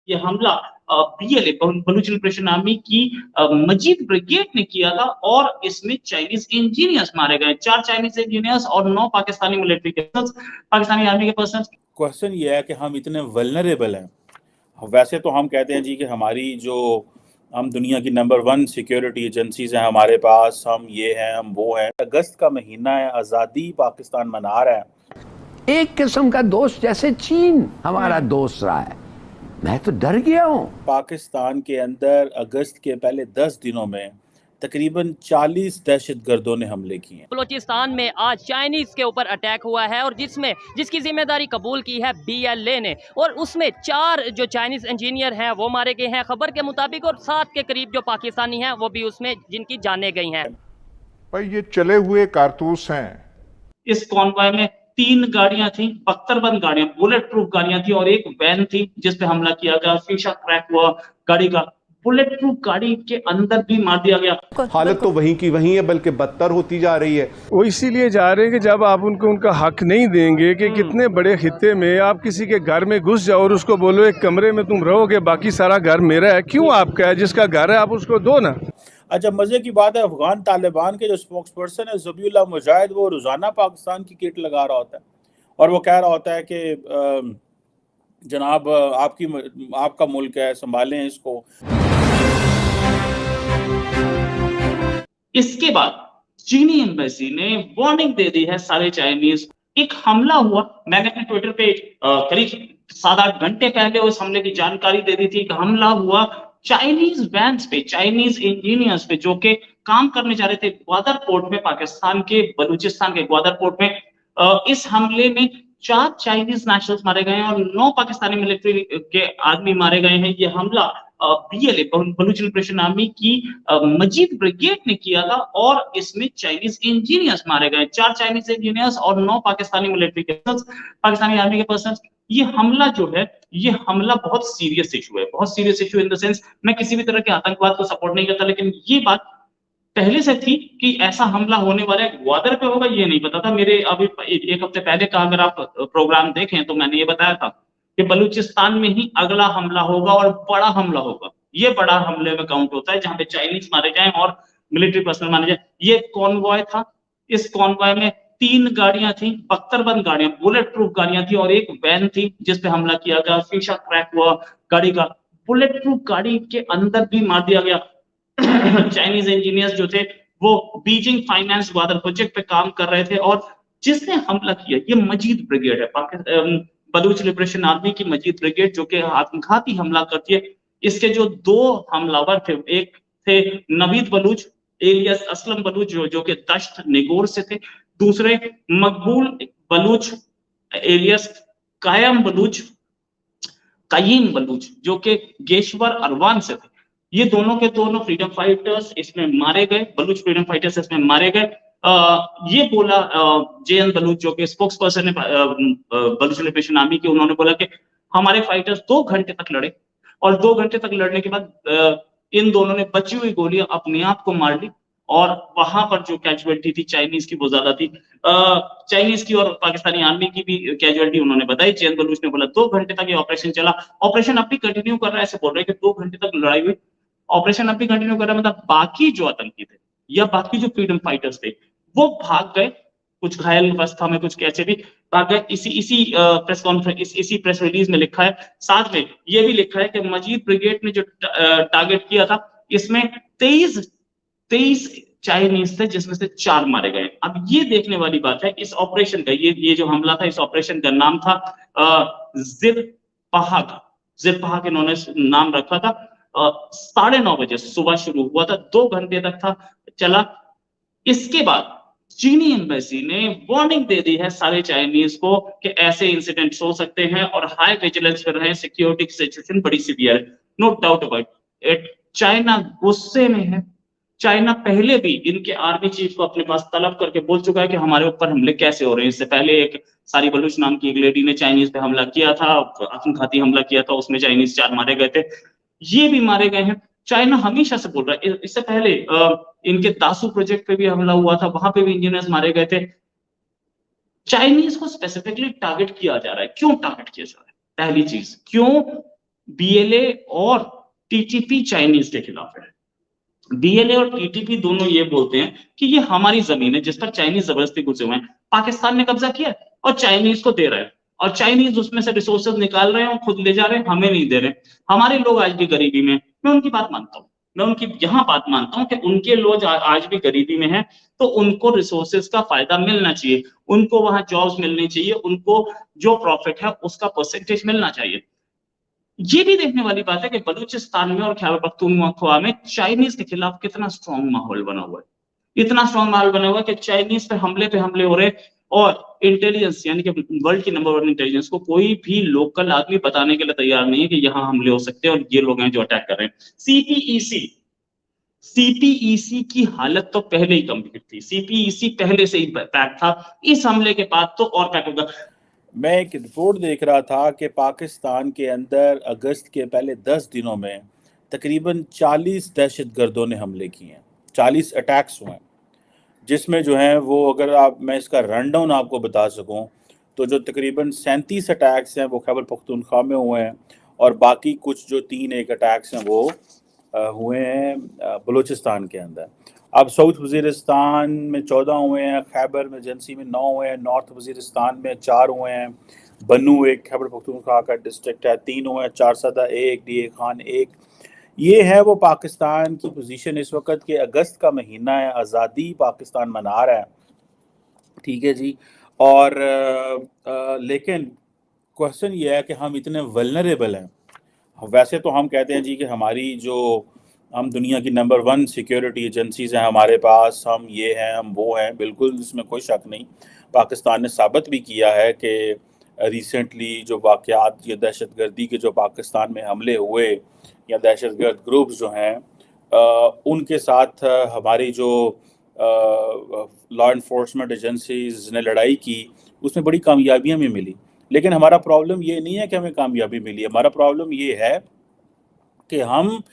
ये हमला BLA Baloch liberation army की मजीद ब्रिगेड ने किया था और इसमें चाइनीज इंजीनियर्स मारे गए, 4 चाइनीज इंजीनियर्स और 9 पाकिस्तानी मिलिट्री के पाकिस्तानी आर्मी के पर्सनस। क्वेश्चन ये है कि हम इतने वल्नरेबल हैं। वैसे तो हम कहते हैं जी कि हमारी जो हम दुनिया की नंबर 1 सिक्योरिटी एजेंसीज हैं हमारे पास, हम ये हैं हम वो हैं। अगस्त का महीना है, आज़ादी पाकिस्तान मना रहा है। एक किस्म का दोस्त जैसे चीन हमारा दोस्त रहा है। मैं तो डर गया हूं। पाकिस्तान के अंदर अगस्त के पहले 10 दिनों में तकरीबन 40 दहशतगर्दों ने हमले किए हैं। बलूचिस्तान में आज चाइनीज के ऊपर अटैक हुआ है और जिसकी जिम्मेदारी कबूल की है बीएलए ने, और उसमें 4 जो चाइनीज इंजीनियर हैं वो मारे गए हैं खबर के मुताबिक, और 7 के करीब जो पाकिस्तानी हैं वो भी उसमें जिनकी जानें गई हैं। भाई ये चले हुए कारतूस हैं। इस कॉन्वॉय में 3 गाड़ियां थी, बख्तरबंद गाड़ियां, बुलेट प्रूफ गाड़ियां थी और एक वैन थी जिसपे हमला किया गया। शीशा क्रैक हुआ गाड़ी का, बुलेट प्रूफ गाड़ी के अंदर भी मार दिया गया। हालत तो वहीं की वहीं है, बल्कि बदतर होती जा रही है। वो इसीलिए जा रहे हैं कि जब आप उनको उनका हक नहीं देंगे कि कितने बड़े खित्ते में आप किसी के घर में घुस जाओ और उसको बोलो एक कमरे में तुम रहोगे, बाकी सारा घर मेरा है। क्यों आपका है? जिसका घर है आप उसको दो ना। अच्छा, मजे की बात है, अफगान तालिबान के जो स्पोक्स पर्सन है ज़बीउल्लाह मुजाहिद, वो रोजाना पाकिस्तान की किट लगा रहा होता है और वो कह रहा होता है कि जनाब आपका मुल्क है, संभालें इसको। इसके बाद चीनी एम्बेसी ने वार्निंग दे दी है सारे चाइनीज। एक हमला हुआ, मैंने अपने ट्विटर पे करीब 7-8 घंटे पहले उस हमले की जानकारी दे दी थी कि हमला हुआ चाइनीज वैन्स पे, चाइनीज इंजीनियर्स पे जो कि काम करने जा रहे थे ग्वादर पोर्ट में, पाकिस्तान के बलूचिस्तान के ग्वादर पोर्ट में। इस हमले में 4 चाइनीज नेशनल्स मारे गए हैं और 9 पाकिस्तानी मिलिट्री के आदमी मारे गए हैं। ये हमला बीएलए बलूच लिबरेशन आर्मी की मजीद ब्रिगेड ने किया था और इसमें चाइनीज इंजीनियर्स मारे गए, 4 चाइनीज इंजीनियर्स और 9 पाकिस्तानी मिलिट्री के पाकिस्तानी आर्मी के पर्सनस। ये हमला जो है, ये हमला बहुत सीरियस इशू है, बहुत serious issue in the sense, मैं किसी भी तरह के आतंकवाद को सपोर्ट नहीं करता, लेकिन ये बात पहले से थी कि ऐसा हमला होने वाला है। ग्वादर पे होगा ये नहीं पता था। मेरे अभी 1 हफ्ते पहले का अगर आप प्रोग्राम देखें तो मैंने ये बताया था कि बलूचिस्तान में ही अगला हमला होगा और बड़ा हमला होगा। ये बड़ा हमले में काउंट होता है जहां पे चाइनीज मारे जाएं और मिलिट्री पर्सनल मारे जाएं। ये कॉन्वॉय था, इस कॉन्वॉय में 3 गाड़ियां थी, बख्तरबंद गाड़ियां, बुलेट प्रूफ गाड़ियां थी और एक वैन थी जिसपे हमला किया गया। शीशा क्रैक हुआ गाड़ी का, बुलेट प्रूफ गाड़ी के अंदर भी मार दिया गया। चाइनीज इंजीनियर्स जो थे वो बीजिंग फाइनेंस ग्वादर प्रोजेक्ट पे काम कर रहे थे और जिसने हमला किया ये मजीद ब्रिगेड है, बलूच लिबरेशन आर्मी की मजीद ब्रिगेड, जो कि आत्मघाती हमला करती है। इसके जो 2 हमलावर थे, एक थे नवीद बलूच एलियस असलम बलूच जो कि दश्त निगोर से थे, दूसरे मकबूल बलूच एलियस कायम बलूच कयीम बलूच जो कि गेशवर अरवान से थे। ये दोनों के दोनों फ्रीडम फाइटर्स इसमें मारे गए, बलूच फ्रीडम फाइटर्स इसमें मारे गए। ये बोला जेएन बलूच जो कि स्पोक्स पर्सन है बलूच लिबरेशन आर्मी के, उन्होंने बोला कि हमारे फाइटर्स 2 घंटे तक लड़े और 2 घंटे तक लड़ने के बाद इन दोनों ने बची हुई गोलियां अपने आप को मार ली और वहां पर जो कैजुअलिटी थी चाइनीज की वो ज्यादा थी। चाइनीज की और पाकिस्तानी आर्मी की भी कैजुअलिटी उन्होंने बताई। जेएन बलूच ने बोला 2 घंटे तक ये ऑपरेशन चला, ऑपरेशन अब भी कंटिन्यू कर रहा है, ऐसे बोल रहे हैं कि 2 घंटे तक लड़ाई हुई, ऑपरेशन अब भी कंटिन्यू कर रहा है। मतलब बाकी जो आतंकी थे या बाकी जो फ्रीडम फाइटर्स थे वो भाग गए, कुछ घायल अवस्था में, कुछ कैसे भी भाग गए। इसी प्रेस कॉन्फ्रेंस, इसी प्रेस रिलीज में लिखा है, साथ में ये भी लिखा है कि मजीद ब्रिगेड ने जो टारगेट किया था इसमें 23 चाइनीज थे जिसमें से 4 मारे गए। अब ये देखने वाली बात है इस ऑपरेशन का, ये जो हमला था, इस ऑपरेशन का नाम था जिरपहा का, जिरपहा के इन्होंने नाम रखा था। 9:30 बजे सुबह शुरू हुआ था, 2 घंटे तक था चला। इसके बाद चीनी एम्बेसी ने वार्निंग दे दी है सारे चाइनीज को कि ऐसे इंसिडेंट्स हो सकते हैं और हाई विजिलेंस पर रहे, सिक्योरिटी की सिचुएशन बड़ी सीवियर है, no doubt about it. China गुस्से में है। चाइना पहले भी इनके आर्मी चीफ को अपने पास तलब करके बोल चुका है कि हमारे ऊपर हमले कैसे हो रहे हैं। इससे पहले एक सारी बलूच नाम की एक लेडी ने चाइनीज पे हमला किया था, आत्मघाती हमला किया था, उसमें चाइनीज 4 मारे गए थे, ये भी मारे गए हैं। चाइना हमेशा से बोल रहा है, इससे पहले इनके दासू प्रोजेक्ट पे भी हमला हुआ था, वहां पे भी इंजीनियर्स मारे गए थे। चाइनीज को स्पेसिफिकली टारगेट किया जा रहा है। क्यों टारगेट किया जा रहा है? पहली चीज, क्यों बीएलए और टीटीपी चाइनीज के खिलाफ है। बीएलए और टीटीपी दोनों ये बोलते हैं कि ये हमारी जमीन है जिस पर चाइनीज जबरदस्ती घुसे हुए हैं, पाकिस्तान ने कब्जा किया है और चाइनीज को दे रहा है, और चाइनीज उसमें से रिसोर्सेज निकाल रहे हैं और खुद ले जा रहे हैं, हमें नहीं दे रहे। हमारे लोग आज भी गरीबी में, मैं उनकी बात मानता हूँ, मैं उनकी यहाँ बात मानता हूँ कि उनके लोग आज भी गरीबी में हैं, तो उनको रिसोर्सेज का फायदा मिलना चाहिए, उनको वहां जॉब्स मिलनी चाहिए, उनको जो प्रॉफिट है उसका परसेंटेज मिलना चाहिए। ये भी देखने वाली बात है कि बलूचिस्तान में और खैबर पख्तूनख्वा में चाइनीज के खिलाफ कितना स्ट्रांग माहौल बना हुआ है, इतना स्ट्रांग माहौल बना हुआ है कि चाइनीज पे हमले हो रहे, और इंटेलिजेंस यानी कि वर्ल्ड की नंबर 1 इंटेलिजेंस को कोई भी लोकल आदमी बताने के लिए तैयार नहीं है कि यहाँ हमले हो सकते हैं और ये लोग हैं जो अटैक कर रहे हैं। सीपीईसी की हालत तो पहले ही गंभीर थी, सीपीईसी पहले से ही पैक था, इस हमले के बाद तो और पैक होगा। मैं एक रिपोर्ट देख रहा था कि पाकिस्तान के अंदर अगस्त के पहले 10 दिनों में तकरीबन 40 दहशतगर्दों ने हमले किए हैं, 40 अटैक्स हुए हैं, जिसमें जो है वो अगर मैं इसका रन डाउन आपको बता सकूं तो जो तकरीबन 37 अटैक्स हैं वो खैबर पख्तूनख्वा में हुए हैं, और बाकी कुछ जो 3-1 अटैक्स हैं वो हुए हैं बलूचिस्तान के अंदर। अब साउथ वज़ीरिस्तान में 14 हुए हैं, खैबर एजेंसी में 9 हुए हैं, नॉर्थ वज़ीरिस्तान में 4 हुए हैं, बनू एक खैबर पख्तूनख्वा का डिस्ट्रिक्ट है 3 हुए हैं, चारसदा 1, डीए खान 1। ये है वो पाकिस्तान की पोजीशन इस वक्त के अगस्त का महीना है, आज़ादी पाकिस्तान मना रहा है, ठीक है जी। और लेकिन क्वेश्चन ये है कि हम इतने वल्नरेबल हैं। वैसे तो हम कहते हैं जी कि हमारी जो हम दुनिया की नंबर 1 सिक्योरिटी एजेंसीज हैं हमारे पास, हम ये हैं हम वो हैं, बिल्कुल इसमें कोई शक नहीं। पाकिस्तान ने साबित भी किया है कि रिसेंटली जो वाक़यात ये दहशतगर्दी के जो पाकिस्तान में हमले हुए या दहशतगर्द ग्रुप्स जो हैं उनके साथ हमारी जो लॉ इन्फोर्समेंट एजेंसीज ने लड़ाई की उसमें बड़ी कामयाबियाँ भी मिली। लेकिन हमारा प्रॉब्लम ये नहीं है कि हमें कामयाबी मिली, हमारा प्रॉब्लम ये है कि हम